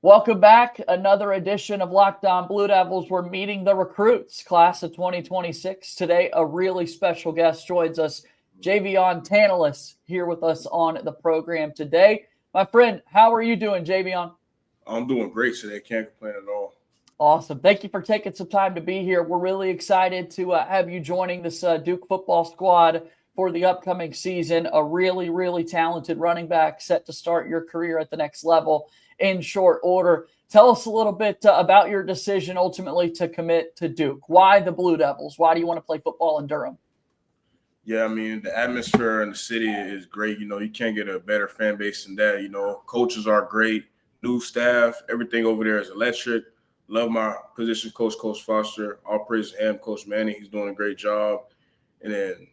Welcome back. Another edition of Locked On Blue Devils. We're meeting the recruits, class of 2026. Today, a really special guest joins us, Jayvian Tanelus, here with us on the program today. My friend, how are you doing, Jayvian? I'm doing great today. Can't complain at all. Awesome. Thank you for taking some time to be here. We're really excited to have you joining this Duke football squad for the upcoming season. A really, really talented running back set to start your career at the next level in short order. Tell us a little bit about your decision ultimately to commit to Duke. Why the Blue Devils? Why do you want to play football in Durham? Yeah, I mean, the atmosphere in the city is great. You can't get a better fan base than that. Coaches are great, new staff, everything over there is electric. Love my position coach, Coach Foster. All praise to him, Coach Manning. He's doing a great job. And then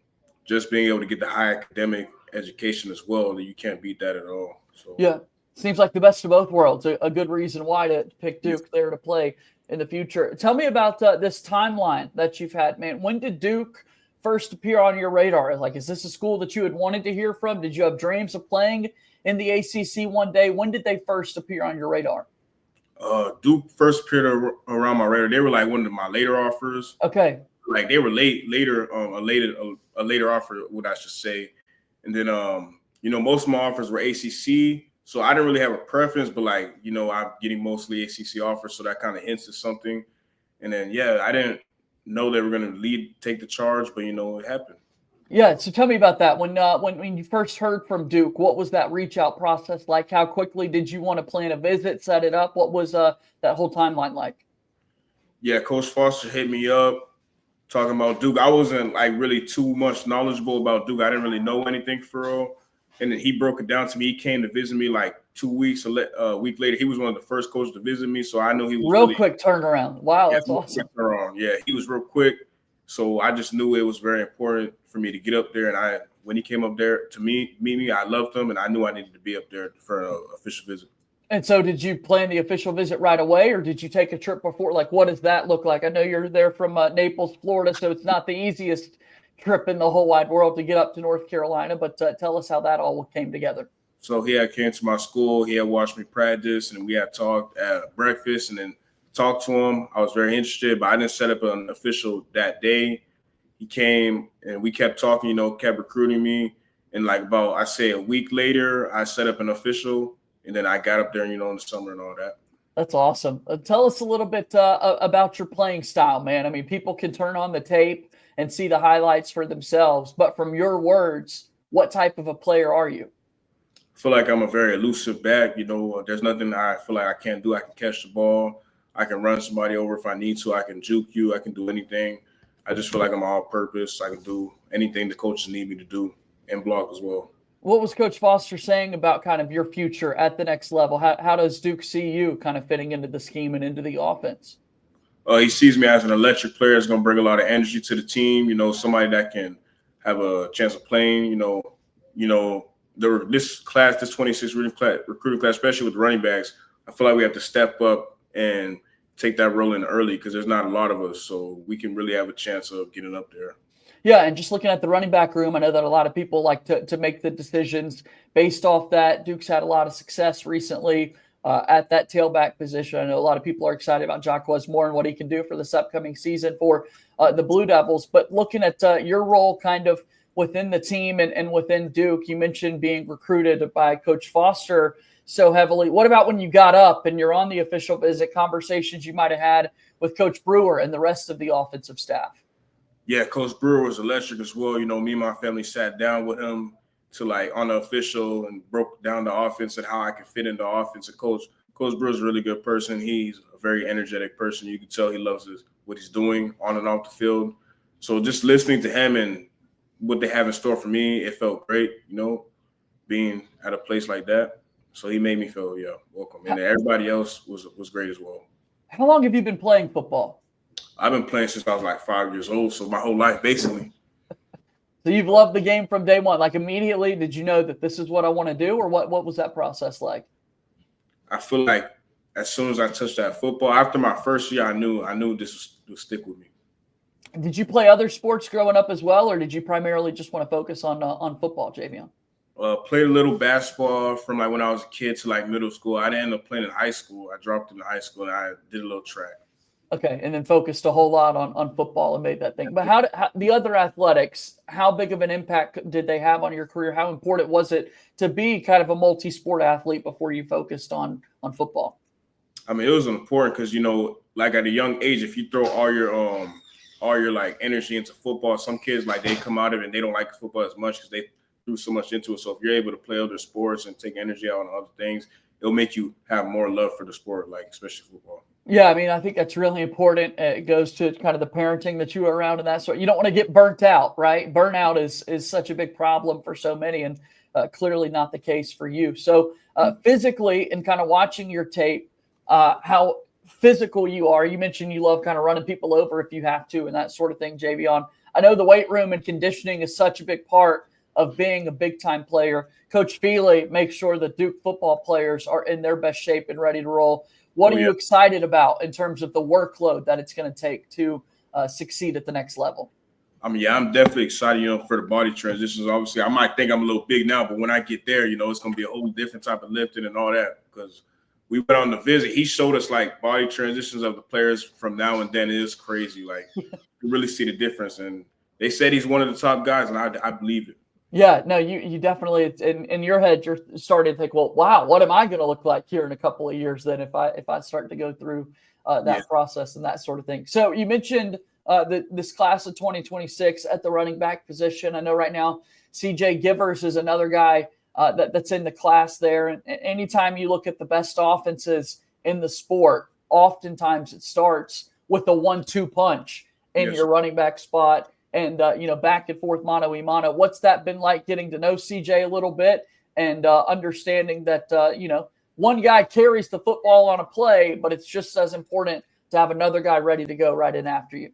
just being able to get the high academic education as well, you can't beat that at all. So yeah. Seems like the best of both worlds. A good reason why to pick Duke there to play in the future. Tell me about this timeline that you've had, man. When did Duke first appear on your radar? Like, is this a school that you had wanted to hear from? Did you have dreams of playing in the ACC one day? When did they first appear on your radar? Duke first appeared around my radar. They were like one of my later offers. Okay. Like they were later a later offer, what I should say. And then most of my offers were ACC. So I didn't really have a preference, but I'm getting mostly ACC offers, so that kind of hints at something. And then I didn't know they were going to take the charge, but it happened. Yeah, so tell me about that. When you first heard from Duke, what was that reach out process like? How quickly did you want to plan a visit, set it up? What was that whole timeline like? Yeah, Coach Foster hit me up talking about Duke. I wasn't really too much knowledgeable about Duke. I didn't really know anything for real. And then he broke it down to me. He came to visit me like 2 weeks, a week later. He was one of the first coaches to visit me, so I know he was real quick turnaround. Wow, that's awesome. Yeah, he was real quick. So I just knew it was very important for me to get up there. And when he came up there to meet me, I loved him, and I knew I needed to be up there for an official visit. And so did you plan the official visit right away, or did you take a trip before? Like, what does that look like? I know you're there from Naples, Florida, so it's not the easiest trip in the whole wide world to get up to North Carolina, but tell us how that all came together. So he had came to my school. He had watched me practice, and we had talked at breakfast and then talked to him. I was very interested, but I didn't set up an official that day. He came, and we kept talking, kept recruiting me. And about, I say a week later, I set up an official, and then I got up there, in the summer and all that. That's awesome. Tell us a little bit about your playing style, man. I mean, people can turn on the tape and see the highlights for themselves. But from your words, what type of a player are you? I feel like I'm a very elusive back. There's nothing I feel like I can't do. I can catch the ball. I can run somebody over if I need to. I can juke you. I can do anything. I just feel like I'm all-purpose. I can do anything the coaches need me to do and block as well. What was Coach Foster saying about kind of your future at the next level? How does Duke see you kind of fitting into the scheme and into the offense? He sees me as an electric player that's going to bring a lot of energy to the team, somebody that can have a chance of playing, this class, this 26 recruiting class, especially with the running backs, I feel like we have to step up and take that role in early because there's not a lot of us, so we can really have a chance of getting up there. Yeah, and just looking at the running back room, I know that a lot of people like to make the decisions based off that. Duke's had a lot of success recently at that tailback position. I know a lot of people are excited about Jacquez Moore and what he can do for this upcoming season for the Blue Devils. But looking at your role kind of within the team and within Duke, you mentioned being recruited by Coach Foster so heavily. What about when you got up and you're on the official visit, conversations you might have had with Coach Brewer and the rest of the offensive staff? Yeah, Coach Brewer was electric as well. Me and my family sat down with him to on the official and broke down the offense and how I could fit in the offense. And Coach Brewer's a really good person. He's a very energetic person. You can tell he loves what he's doing on and off the field. So just listening to him and what they have in store for me, it felt great, being at a place like that. So he made me feel, welcome. And everybody else was great as well. How long have you been playing football? I've been playing since I was 5 years old, so my whole life, basically. So you've loved the game from day one. Like immediately, did you know that this is what I want to do, or what was that process like? I feel like as soon as I touched that football, after my first year, I knew this would stick with me. Did you play other sports growing up as well, or did you primarily just want to focus on football, Jayvian? Played a little basketball from like when I was a kid to like middle school. I didn't end up playing in high school. I dropped in high school and I did a little track. Okay, and then focused a whole lot on football and made that thing. But how the other athletics? How big of an impact did they have on your career? How important was it to be kind of a multi-sport athlete before you focused on football? I mean, it was important because like at a young age, if you throw all your like energy into football, some kids like they come out of it and they don't like football as much because they threw so much into it. So if you're able to play other sports and take energy out on other things, it'll make you have more love for the sport, like especially football. Yeah, I mean, I think that's really important. It goes to kind of the parenting that you were around and that sort. You don't want to get burnt out, right? Burnout is such a big problem for so many, and clearly not the case for you. So physically, and kind of watching your tape, how physical you are. You mentioned you love kind of running people over if you have to, and that sort of thing, Jayvian. I know the weight room and conditioning is such a big part of being a big time player. Coach Feely makes sure that Duke football players are in their best shape and ready to roll. What are you excited about in terms of the workload that it's going to take to succeed at the next level? I mean, yeah, I'm definitely excited, for the body transitions. Obviously, I might think I'm a little big now, but when I get there, it's going to be a whole different type of lifting and all that. Because we went on the visit, he showed us like body transitions of the players from now and then. It is crazy. Like, you really see the difference. And they said he's one of the top guys, and I believe it. Yeah, no, you definitely in your head you're starting to think, well, wow, what am I going to look like here in a couple of years then if I start to go through that process and that sort of thing. So you mentioned this class of 2026 at the running back position. I know right now CJ Givers is another guy that's in the class there. And anytime you look at the best offenses in the sport, oftentimes it starts with the 1-2 punch in your running back spot. And, back and forth, mano a mano. What's that been like getting to know CJ a little bit and understanding that, one guy carries the football on a play, but it's just as important to have another guy ready to go right in after you?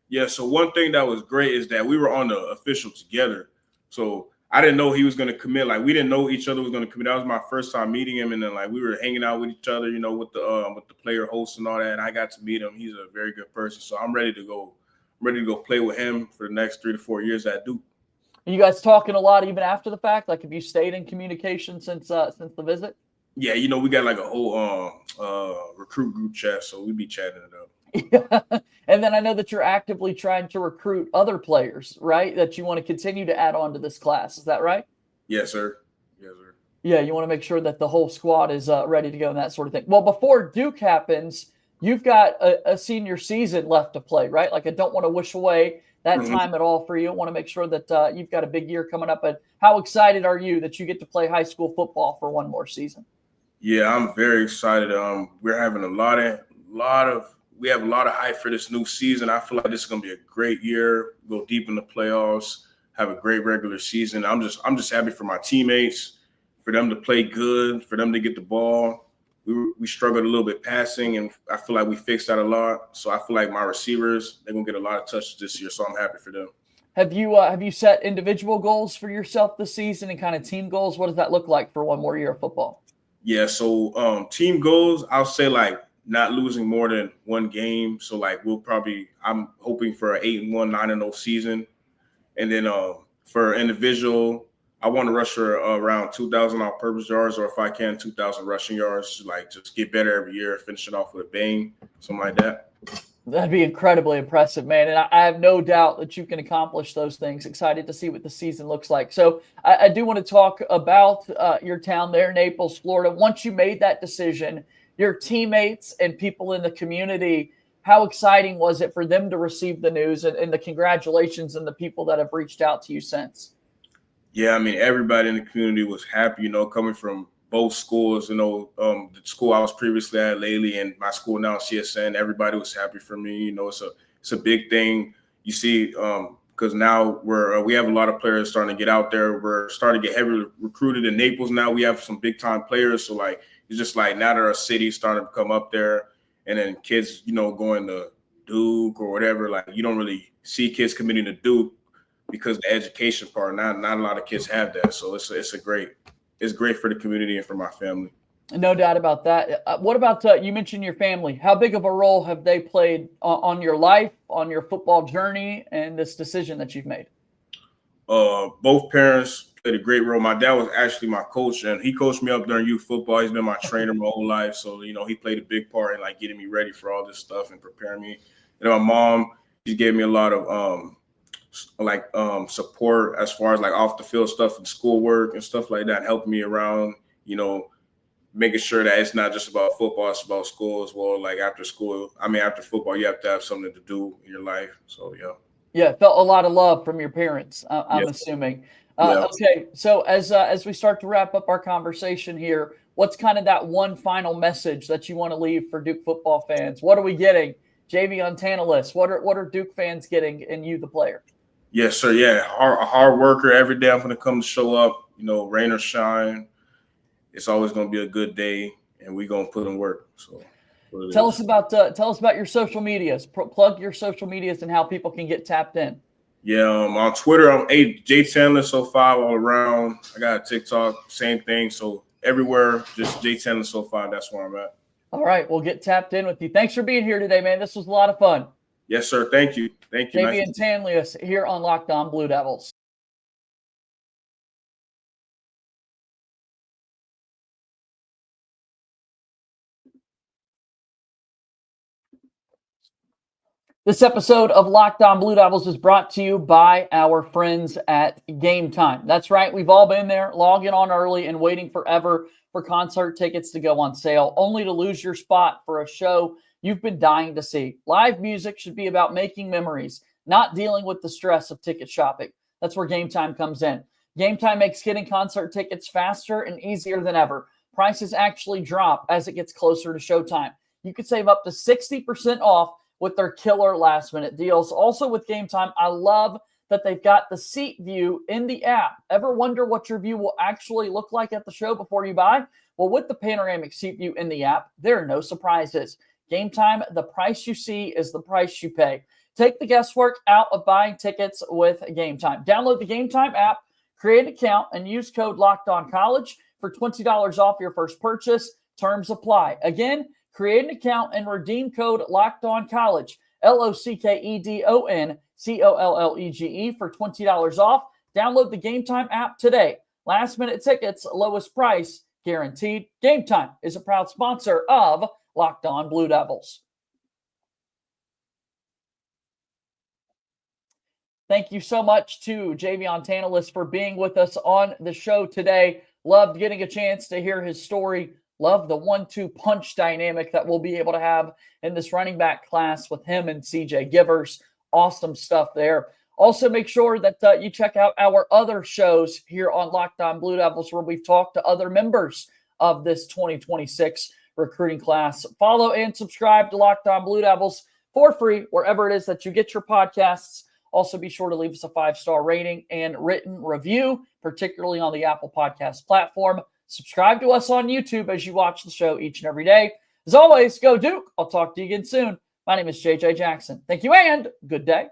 Yeah, so one thing that was great is that we were on the official together. So I didn't know he was going to commit. Like, we didn't know each other was going to commit. That was my first time meeting him. And then, like, we were hanging out with each other, with the player host and all that. And I got to meet him. He's a very good person. So I'm ready to go play with him for the next 3 to 4 years at Duke. Are you guys talking a lot even after the fact? Like, have you stayed in communication since the visit? Yeah, we got like a whole recruit group chat, so we be chatting it up. Yeah. And then I know that you're actively trying to recruit other players, right? That you want to continue to add on to this class. Is that right? Yes, sir. Yes, sir. Yeah, you want to make sure that the whole squad is ready to go and that sort of thing. Well, before Duke happens, you've got a senior season left to play, right? Like, I don't want to wish away that time at all for you. I want to make sure that you've got a big year coming up. But how excited are you that you get to play high school football for one more season? Yeah, I'm very excited. We're having we have a lot of hype for this new season. I feel like this is gonna be a great year. Go deep in the playoffs, have a great regular season. I'm just happy for my teammates, for them to play good, for them to get the ball. We struggled a little bit passing, and I feel like we fixed that a lot. So I feel like my receivers, they're gonna get a lot of touches this year. So I'm happy for them. Have you set individual goals for yourself this season and kind of team goals? What does that look like for one more year of football? Yeah, so team goals, I'll say like not losing more than one game. So like I'm hoping for an 8-1, 9-0 season. And then for individual, I want to rush for around 2,000 all-purpose yards, or if I can, 2,000 rushing yards. Like, just get better every year, finish it off with a bang, something like that. That'd be incredibly impressive, man. And I have no doubt that you can accomplish those things. Excited to see what the season looks like. So I do want to talk about your town there, Naples, Florida. Once you made that decision, your teammates and people in the community, how exciting was it for them to receive the news and the congratulations and the people that have reached out to you since? Yeah, I mean, everybody in the community was happy, coming from both schools, the school I was previously at, Laley, and my school now, CSN. Everybody was happy for me. It's a big thing. You see, because now we have a lot of players starting to get out there. We're starting to get heavily recruited in Naples now. We have some big time players. So like, it's just like now that our city's starting to come up there, and then kids, going to Duke or whatever. Like, you don't really see kids committing to Duke because the education part. Not a lot of kids have that. So it's great for the community and for my family. No doubt about that. What about you mentioned your family? How big of a role have they played on your life, on your football journey, and this decision that you've made? Both parents played a great role. My dad was actually my coach, and he coached me up during youth football. He's been my trainer my whole life. So, he played a big part in like getting me ready for all this stuff and preparing me. And my mom, she gave me a lot of support as far as like off the field stuff and schoolwork and stuff like that, helping me around, making sure that it's not just about football, it's about school as well. Like after football, you have to have something to do in your life. So, yeah. Yeah, felt a lot of love from your parents, I'm assuming. Yeah. Okay, so as we start to wrap up our conversation here, what's kind of that one final message that you want to leave for Duke football fans? What are we getting? Jayvian Tanelus, what are Duke fans getting in you, the player? Yes, sir. Yeah, a hard worker. Every day I'm going to come to show up, rain or shine. It's always going to be a good day, and we're going to put in work. So tell us about your social medias. Plug your social medias and how people can get tapped in. Yeah, on Twitter, I'm Jtanelus05 all around. I got a TikTok, same thing. So everywhere, just Jtanelus05. That's where I'm at. All right, we'll get tapped in with you. Thanks for being here today, man. This was a lot of fun. Yes, sir. Thank you. Jayvian Tanelus here on Locked On Blue Devils. This episode of Locked On Blue Devils is brought to you by our friends at Gametime. That's right. We've all been there, logging on early and waiting forever for concert tickets to go on sale, only to lose your spot for a show you've been dying to see. Live music should be about making memories, not dealing with the stress of ticket shopping. That's where Gametime comes in. Gametime makes getting concert tickets faster and easier than ever. Prices actually drop as it gets closer to showtime. You could save up to 60% off with their killer last-minute deals. Also with Gametime, I love that they've got the seat view in the app. Ever wonder what your view will actually look like at the show before you buy? Well, with the panoramic seat view in the app, there are no surprises. Gametime, the price you see is the price you pay. Take the guesswork out of buying tickets with Gametime. Download the Gametime app, create an account, and use code LOCKEDONCollege for $20 off your first purchase. Terms apply. Again, create an account and redeem code LOCKEDONCollege, LOCKEDONCOLLEGE for $20 off. Download the Gametime app today. Last minute tickets, lowest price guaranteed. Gametime is a proud sponsor of Locked On Blue Devils. Thank you so much to Jayvian Tanelus for being with us on the show today. Loved getting a chance to hear his story. Love the 1-2 punch dynamic that we'll be able to have in this running back class with him and CJ Givers. Awesome stuff there. Also, make sure that you check out our other shows here on Locked On Blue Devils, where we've talked to other members of this 2026 recruiting class. Follow and subscribe to Locked On Blue Devils for free wherever it is that you get your podcasts. Also, be sure to leave us a 5-star rating and written review, particularly on the Apple Podcast platform. Subscribe to us on YouTube as you watch the show each and every day. As always, go Duke. I'll talk to you again soon. My name is JJ Jackson. Thank you and good day.